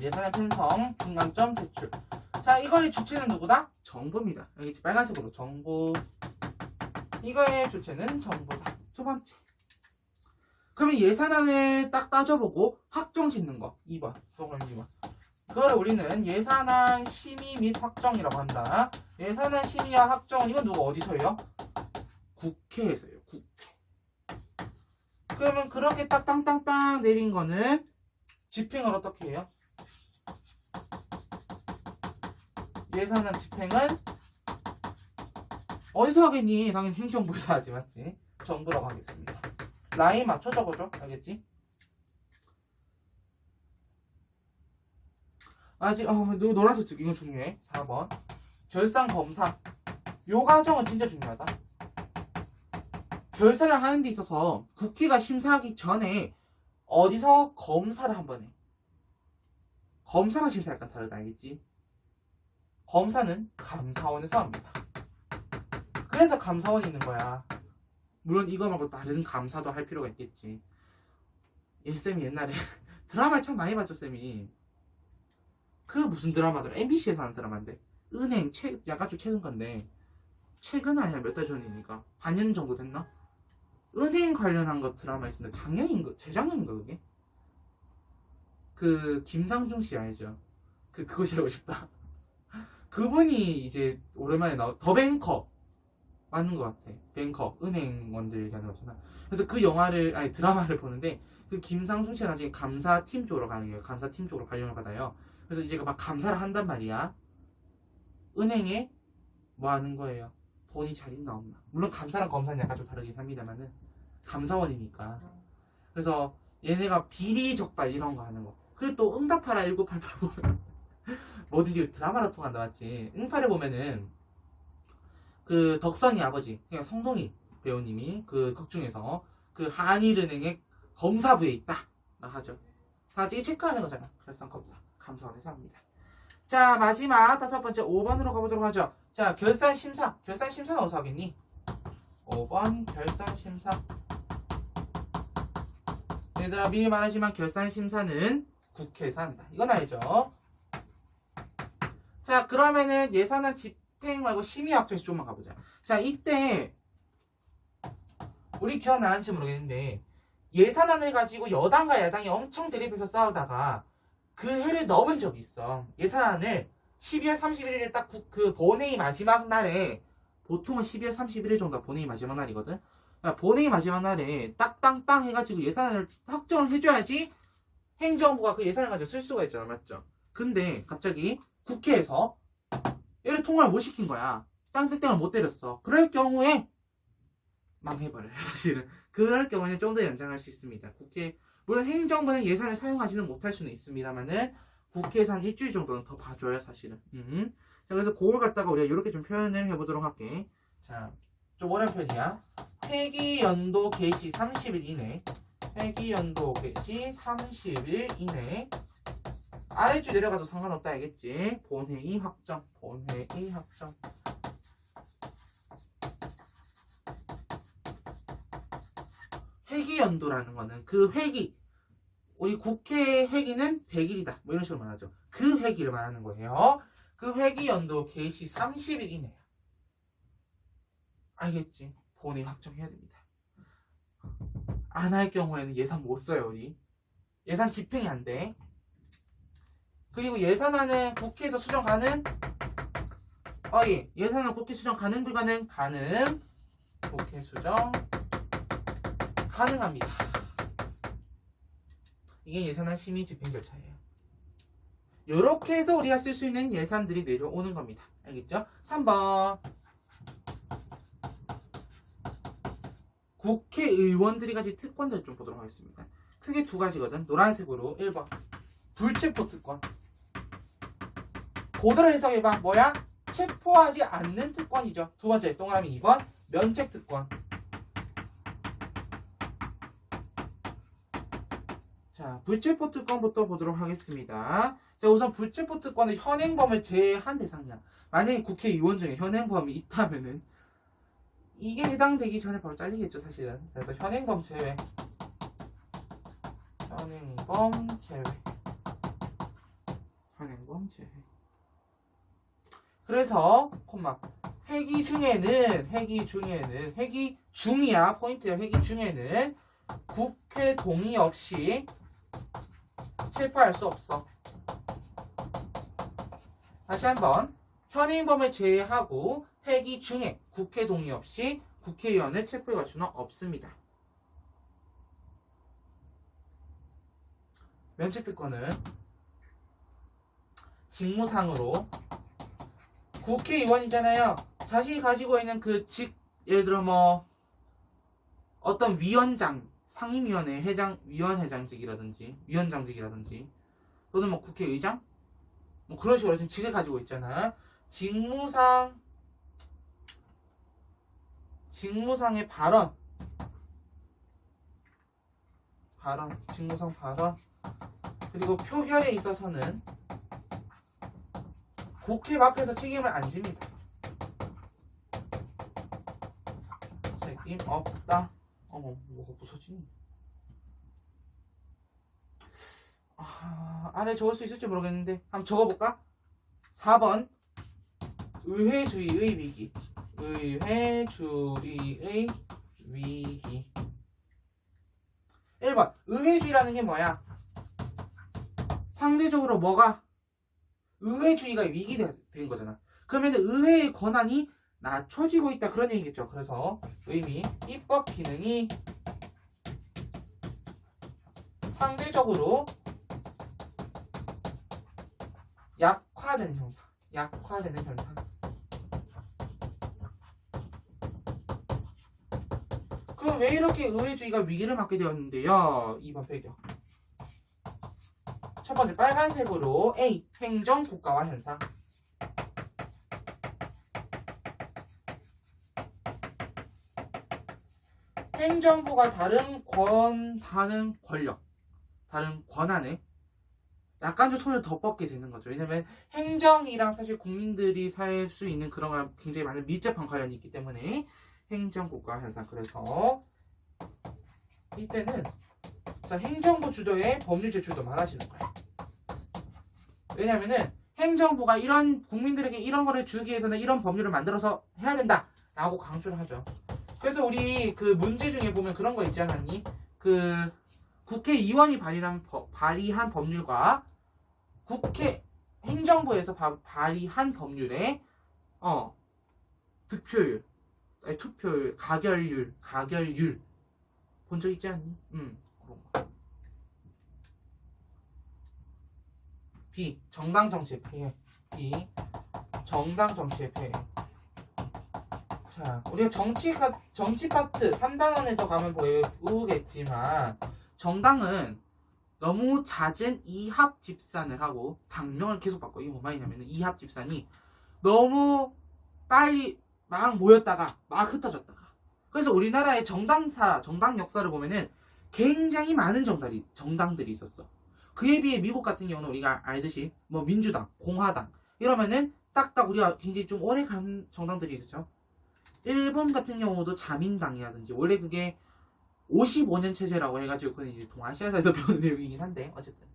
예산안 편성 중간점 제출. 자, 이거의 주체는 누구다? 정부입니다. 여기 빨간색으로 정부. 이거의 주체는 정부다. 두 번째. 그러면 예산안을 딱 따져보고 확정 짓는 거. 2번. 동그라미 2번. 그걸 우리는 예산안 심의 및 확정이라고 한다. 예산안 심의와 확정은 이건 누가 어디서 해요? 국회에서 해요. 국회. 그러면 그렇게 딱 땅땅땅 내린 거는 집행을 어떻게 해요? 예산안 집행은 어디서 하겠니? 당연히 행정부에서 하지, 맞지? 정부라고 하겠습니다. 라인 맞춰 적어줘. 알겠지? 아직 노란색 이거 중요해. 4번 결산 검사. 요 과정은 진짜 중요하다. 결산을 하는 데 있어서 국회가 심사하기 전에 어디서 검사를 한번 해. 검사랑 심사 약간 다르다. 알겠지? 검사는 감사원에서 합니다. 그래서 감사원이 있는 거야. 물론 이거 말고 다른 감사도 할 필요가 있겠지. 쌤이 옛날에 드라마를 참 많이 봤죠, 쌤이. 그 무슨 드라마더라? MBC에서 하는 드라마인데 은행 약간 좀 최근 건데 최근은 아니야. 몇 달 전이니까 반년 정도 됐나? 은행 관련한 거 드라마 있었는데 작년인가? 재작년인가 그게? 그 김상중 씨 알죠? 그것이 알고 싶다. 그분이 이제 오랜만에 더 뱅커 맞는 것 같아. 뱅커 은행원들 얘기하는 거잖아. 그래서 그 드라마를 보는데 그 김상중 씨가 나중에 감사팀 쪽으로 가는 거예요. 감사팀 쪽으로 발령을 받아요. 그래서 이제 막 감사를 한단 말이야. 은행에 뭐 하는 거예요? 돈이 잘 있나 없나. 물론 감사랑 검사는 약간 좀 다르긴 합니다만은 감사원이니까. 그래서 얘네가 비리 적발 이런 거 하는 거. 그리고 또 응답하라 1988 보면 뭐든지 드라마로 통한다 맞지? 응팔에 보면은 그 덕선이 아버지, 그냥 성동희 배우님이 그 극 중에서 그 한일은행의 검사부에 있다 하죠. 다 이게 체크하는 거잖아. 결산 검사, 감사원에서 합니다. 자, 마지막 5번째 5번으로 가보도록 하죠. 자, 결산 심사. 결산 심사는 어디서 하겠니? 5번 결산 심사. 얘들아, 미리 말하지만 결산 심사는 국회에서 한다. 이건 알죠? 자, 그러면은 예산안 집행 말고 심의 확정에서 좀만 가보자. 자, 이때 우리 기억나는지 모르겠는데 예산안을 가지고 여당과 야당이 엄청 대립해서 싸우다가 그 해를 넘은 적이 있어. 예산안을 12월 31일에 딱 그 본회의 마지막 날에, 보통은 12월 31일 정도가 본회의 마지막 날이거든. 그러니까 본회의 마지막 날에 딱땅땅 해가지고 예산안을 확정을 해줘야지 행정부가 그 예산을 가지고 쓸 수가 있잖아, 맞죠? 근데 갑자기 국회에서 얘를 통과를 못 시킨 거야. 땅땡땡을 못 때렸어. 그럴 경우에 망해버려요, 사실은. 그럴 경우에는 좀 더 연장할 수 있습니다. 물론 행정부는 예산을 사용하지는 못할 수는 있습니다만은 국회에서 한 일주일 정도는 더 봐줘요, 사실은. 자, 그래서 그걸 갖다가 우리가 이렇게 좀 표현을 해보도록 할게. 자, 좀 어려운 편이야. 회기연도 개시 30일 이내. 회기연도 개시 30일 이내. 아래쪽 내려가도 상관없다 알겠지? 본회의 확정. 본회의 확정. 회기연도라는 거는 그 회기, 우리 국회 회기는 100일이다. 뭐 이런 식으로 말하죠. 그 회기를 말하는 거예요. 그 회기연도 개시 30일 이내야. 알겠지? 본회의 확정해야 됩니다. 안 할 경우에는 예산 못 써요, 우리. 예산 집행이 안 돼. 그리고 예산안은 국회에서 수정 가능? 예. 예산안 국회 수정 가능, 불가능? 가능. 국회 수정 가능합니다. 이게 예산안 심의 집행 절차예요. 이렇게 해서 우리가 쓸 수 있는 예산들이 내려오는 겁니다. 알겠죠? 3번. 국회의원들이 가진 특권들 좀 보도록 하겠습니다. 크게 두 가지거든. 노란색으로 1번. 불체포 특권. 그대로 해석해봐. 뭐야? 체포하지 않는 특권이죠. 두 번째, 동그라미 2번. 면책 특권. 자, 불체포 특권부터 보도록 하겠습니다. 자, 우선 불체포 특권은 현행범을 제외한 대상이야. 만약에 국회의원 중에 현행범이 있다면은 이게 해당되기 전에 바로 잘리겠죠, 사실은. 그래서 현행범 제외. 현행범 제외. 현행범 제외. 그래서 콤마 회기 중이야. 포인트야. 회기 중에는 국회 동의 없이 체포할 수 없어. 다시 한번. 현행범을 제외하고 회기 중에 국회 동의 없이 국회의원을 체포해 갈 수는 없습니다. 면책특권은 직무상으로 국회의원이잖아요. 자신이 가지고 있는 그 예를 들어 뭐 어떤 위원장, 상임위원회 위원장직이라든지 또는 뭐 국회의장 뭐 그런 식으로 지금 직을 가지고 있잖아. 직무상의 직무상 발언 그리고 표결에 있어서는 국회 앞에서 책임을 안 집니다. 책임 없다. 어머, 뭐가 부서지니? 안에 적을 수 있을지 모르겠는데 한번 적어볼까? 4번 의회주의의 위기. 의회주의의 위기. 1번 의회주의라는 게 뭐야? 상대적으로 뭐가? 의회주의가 위기된 거잖아. 그러면 의회의 권한이 낮춰지고 있다 그런 얘기겠죠. 그래서 의미 입법 기능이 상대적으로 약화되는 현상. 그럼 왜 이렇게 의회주의가 위기를 맞게 되었는데요? 2번 배경. 첫 번째 빨간색으로 A. 행정 국가화 현상. 행정부가 다른 권력, 다른 권한에 약간 좀 손을 더 뻗게 되는 거죠. 왜냐면 행정이랑 사실 국민들이 살 수 있는 그런 거랑 굉장히 많은 밀접한 관련이 있기 때문에 행정국가 현상. 그래서 이때는 자, 행정부 주도의 법률 제출도 많아지는 거야. 왜냐면은 행정부가 이런 국민들에게 이런 거를 주기 위해서는 이런 법률을 만들어서 해야 된다 라고 강조를 하죠. 그래서 우리 그 문제 중에 보면 그런 거 있지 않았니? 그 국회의원이 발의한 법률과 행정부에서 발의한 법률의 투표율, 가결율 본 적 있지 않니? 그런 거. B. 정당 정치의 폐해. B. 정당 정치의 폐해. 자, 우리가 정치 파트 3단원에서 가면 보이겠지만 정당은 너무 잦은 이합 집산을 하고 당명을 계속 바꿔. 이게 뭐 말이냐면 이합 집산이 너무 빨리 막 모였다가 막 흩어졌다가. 그래서 우리나라의 정당 역사를 보면은 굉장히 많은 정당들이 있었어. 그에 비해 미국 같은 경우는 우리가 알듯이 뭐 민주당, 공화당 이러면은 딱딱 우리가 굉장히 좀 오래 간 정당들이 있죠. 일본 같은 경우도 자민당이라든지 원래 그게 55년 체제라고 해가지고 그건 이제 동아시아사에서 배우는 내용이긴 한데 어쨌든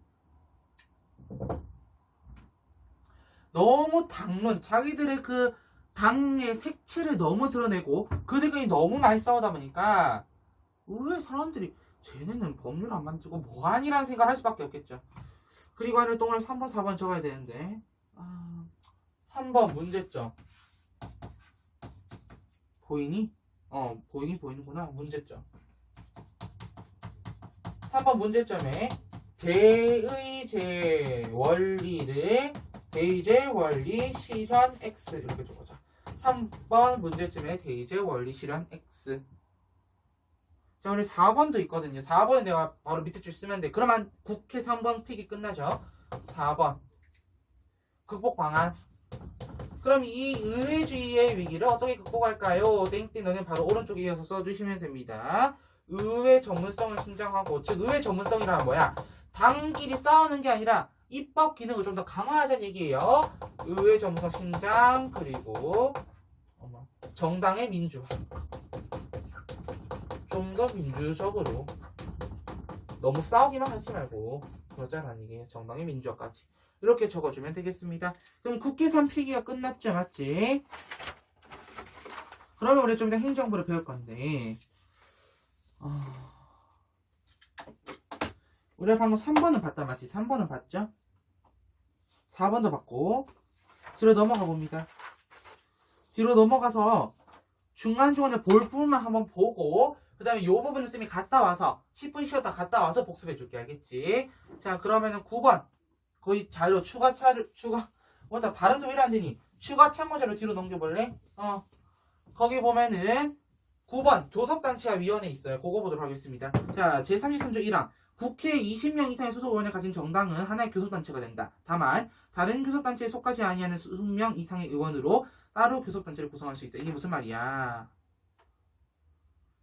너무 당론 자기들의 그 당의 색채를 너무 드러내고 그들끼리 너무 많이 싸우다 보니까 의외 사람들이 쟤네는 법률 안 만들고 뭐하니라는 생각을 할 수밖에 없겠죠. 그리고 하늘 동안 3번 4번 적어야 되는데 3번 문제점 보이니? 보이는구나. 문제점 3번 문제점에 대의제 원리를 대의제 원리 실현 X 이렇게 적어줘. 3번 문제점에 대의제 원리 실현 X. 자, 우리 4번도 있거든요. 4번은 내가 바로 밑에 줄 쓰면 돼. 그러면 국회 3번 픽이 끝나죠. 4번 극복 방안. 그럼 이 의회주의의 위기를 어떻게 극복할까요? 땡땡 너는 바로 오른쪽에 이어서 써주시면 됩니다. 의회 전문성을 신장하고, 즉 의회 전문성이란 뭐야? 당끼리 싸우는 게 아니라 입법 기능을 좀 더 강화하자는 얘기예요. 의회 전문성 신장 그리고 정당의 민주화. 좀 더 민주적으로 너무 싸우기만 하지 말고 그러자라는 얘기예요. 정당의 민주화까지. 이렇게 적어주면 되겠습니다. 그럼 국회 3필기가 끝났죠, 맞지? 그러면 우리 좀 이따 행정부를 배울 건데 우리가 방금 3번은 봤다, 맞지? 3번은 봤죠? 4번도 봤고 뒤로 넘어가 봅니다. 뒤로 넘어가서 중간중간에 볼 부분만 한번 보고 그 다음에 요 부분을 쌤이 갔다 와서 10분 쉬었다 갔다 와서 복습해 줄게. 알겠지? 자, 그러면은 9번 거의 자료 추가 발음 좀 이래 안 되니 추가 참고 자료 뒤로 넘겨볼래? 거기 보면은 9번 교섭단체와 위원회 있어요. 그거 보도록 하겠습니다. 자, 제33조 1항 국회 20명 이상의 소속 의원을 가진 정당은 하나의 교섭단체가 된다. 다만 다른 교섭단체에 속하지 아니하는 20명 이상의 의원으로 따로 교섭단체를 구성할 수 있다. 이게 무슨 말이야?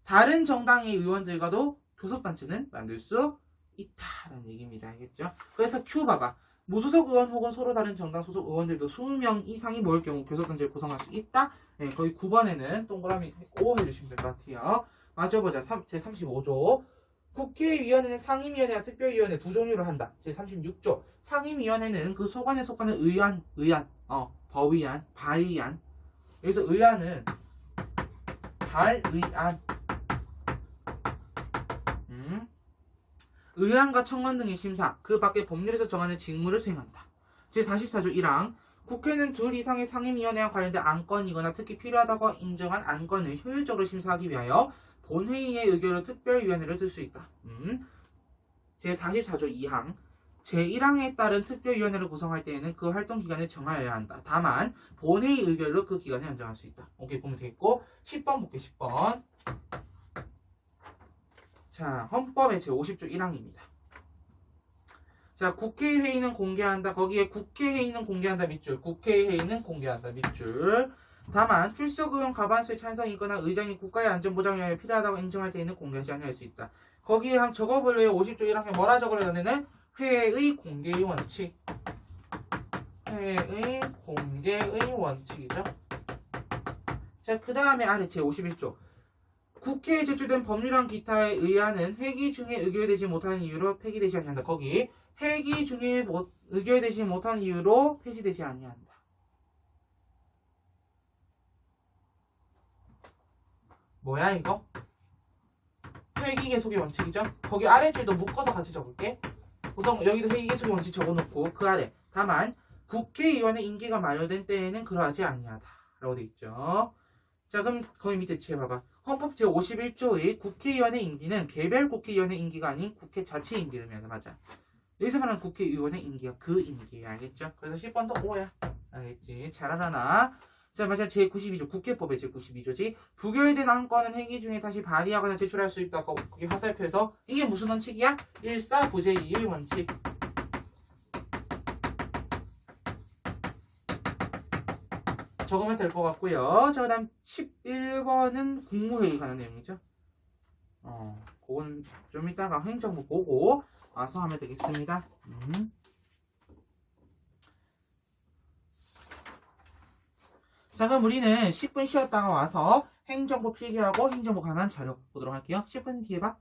다른 정당의 의원들과도 교섭단체는 만들 수 있다라는 얘기입니다. 알겠죠? 그래서 Q 봐봐. 무소속 의원 혹은 서로 다른 정당 소속 의원들도 20명 이상이 모일 경우 교섭단체를 구성할 수 있다. 네, 거의 9번에는 동그라미 5 해주시면 될 것 같아요. 맞춰보자. 제35조. 국회의원회는 상임위원회와 특별위원회 두 종류로 한다. 제36조. 상임위원회는 그 소관에 속하는 법의안, 발의안. 여기서 의안은 발의안. 의안과 청원 등의 심사, 그 밖에 법률에서 정하는 직무를 수행한다. 제44조 1항 국회는 둘 이상의 상임위원회와 관련된 안건이거나 특히 필요하다고 인정한 안건을 효율적으로 심사하기 위하여 본회의의 의결로 특별위원회를 들 수 있다. 제44조 2항 제1항에 따른 특별위원회를 구성할 때에는 그 활동 기간을 정하여야 한다. 다만 본회의 의결로 그 기간을 연장할 수 있다. 오케이, 보면 되겠고 10번 볼게. 10번 자, 헌법의 제50조 1항입니다. 자, 국회회의는 공개한다. 거기에 국회회의는 공개한다 밑줄. 국회회의는 공개한다 밑줄. 다만 출석 의원 과반수의 찬성이 있거나 의장이 국가의 안전보장을 위하여 필요하다고 인정할 때에는 공개하지 않을 수 있다. 거기에 한번 적어볼래요? 50조 1항에 뭐라 적으려는 애는 회의 공개의 원칙. 회의 공개의 원칙이죠. 자, 그 다음에 아래 제51조. 국회에 제출된 법률안 기타의 의안은 회기 중에 의결되지 못하는 이유로 폐기되지 아니한다. 거기 회기 중에 의결되지 못한 이유로 폐지되지 아니한다. 뭐야 이거? 회기 계속의 원칙이죠? 거기 아래줄도 묶어서 같이 적을게. 우선 여기도 회기 계속의 원칙 적어놓고 그 아래 다만 국회의원의 임기가 만료된 때에는 그러하지 아니하다 라고 돼 있죠. 자, 그럼 거기 밑에 봐봐. 헌법 제51조의 국회의원의 임기는 개별 국회의원의 임기가 아닌 국회 자체 임기를 말하는 맞아. 여기서 말하는 국회의원의 임기가 그 임기야. 알겠죠? 그래서 10번도 5야. 알겠지? 잘 알아놔. 자, 마찬가지로 제92조 국회법의 제92조지. 부결된 안건은 회기 중에 다시 발의하거나 제출할 수 있다. 거기 화살표에서 이게 무슨 원칙이야? 1사 부재2의 원칙. 적으면 될 것 같고요. 자, 그 다음 11번은 국무회의 관한 내용이죠. 그건 좀 이따가 행정부 보고 와서 하면 되겠습니다. 자, 그럼 우리는 10분 쉬었다가 와서 행정부 필기하고 행정부 관한 자료 보도록 할게요. 10분 뒤에 봐.